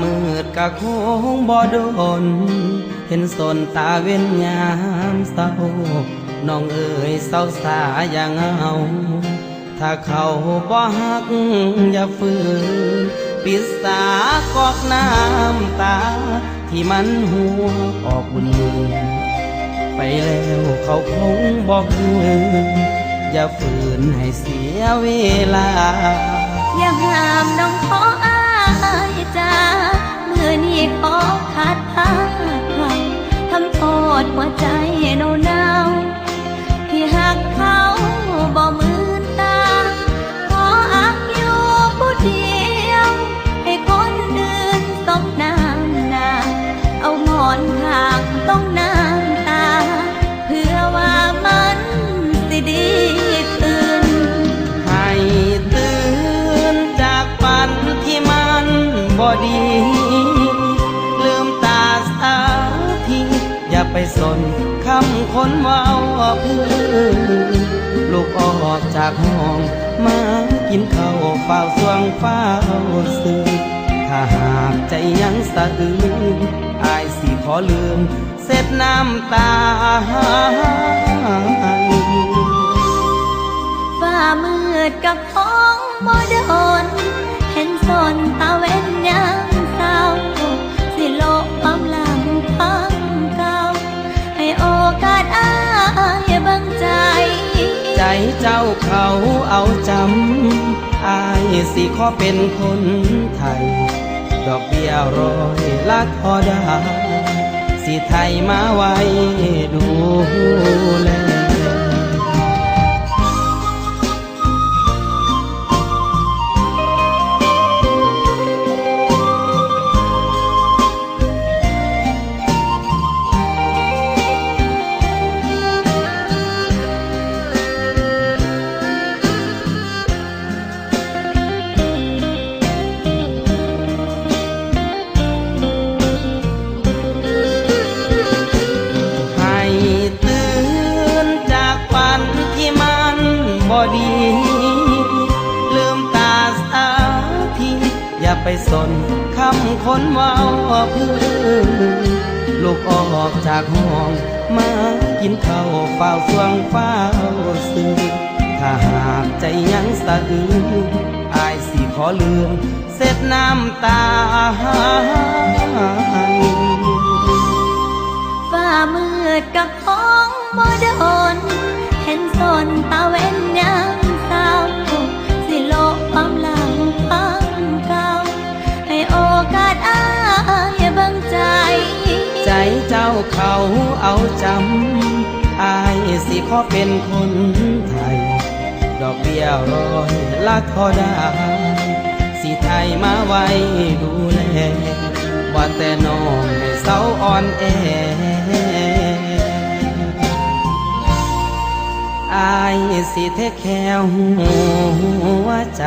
มืดกะคงบ่โดนเห็นสนตาเว้นยามเศร้าน้องเอ๋ยเศร้าสาอย่างเอาถ้าเขาบ่ฮักอย่าฝืนปิดสากอกน้ำตาที่มันหัวออกบุญมือไปแล้วเขาคงบ่คืนอย่าฝืนให้เสียเวลาอย่าห้ามน้องขออายจ้ามือนี้ขอขาดพักเขาทำโทษหัวใจหนาวที่หักเขาบ่มืนตาขออักอยู่ผู้เดียวให้คนอื่นต้องน้ำหนาเอาหมอนข้างต้องน้ำตาเพื่อว่ามันสิดีขึ้นให้ตื่นจากฝันที่มันบ่ดีลืมตาสักทีอย่าไปสนคำคนเว้าพื้นลูกออกจากห้องมากินข้าวเฝ้าสวงเฝ้าซื้อถ้าหากใจยังสะอื้นอายสิขอลืมเสร็จน้ำตาฟ้ามืดกับท้องบ่โดนเห็นสนตาเว้นยามเศร้าสิโลกความหลังพังเก่าให้โอกาสอายเบิ่งใจใจเจ้าเขาเอาจำอายสิขอเป็นคนไทยดอกเบี้ย100ละพอได้สิไทยมาไว้ดูแลบ่ดีลืมตาสักทีอย่าไปสนคำคนเว้าพื้นลูกออกจากห้องมากินข้าวเฝ้าสวงเฝ้าซื้อถ้าหากใจยังสะอื้นอายสิขอลืมเสร็จน้ำตาฟ้ามืดกับท้องบ่โดนเห็นสนตาเว้นยามเศร้าสิโลกความหลังพังเก่าให้โอกาสอายเบิ่งใจใจเจ้าเขาเอาจำอายสิขอเป็นคนไทยดอกเบี้ย100ละพอได้สิไทยมาไว้ดูแลว่าแต่น้องให้เศร้าอ่อนแออายสิเทคแคร์หัวใจ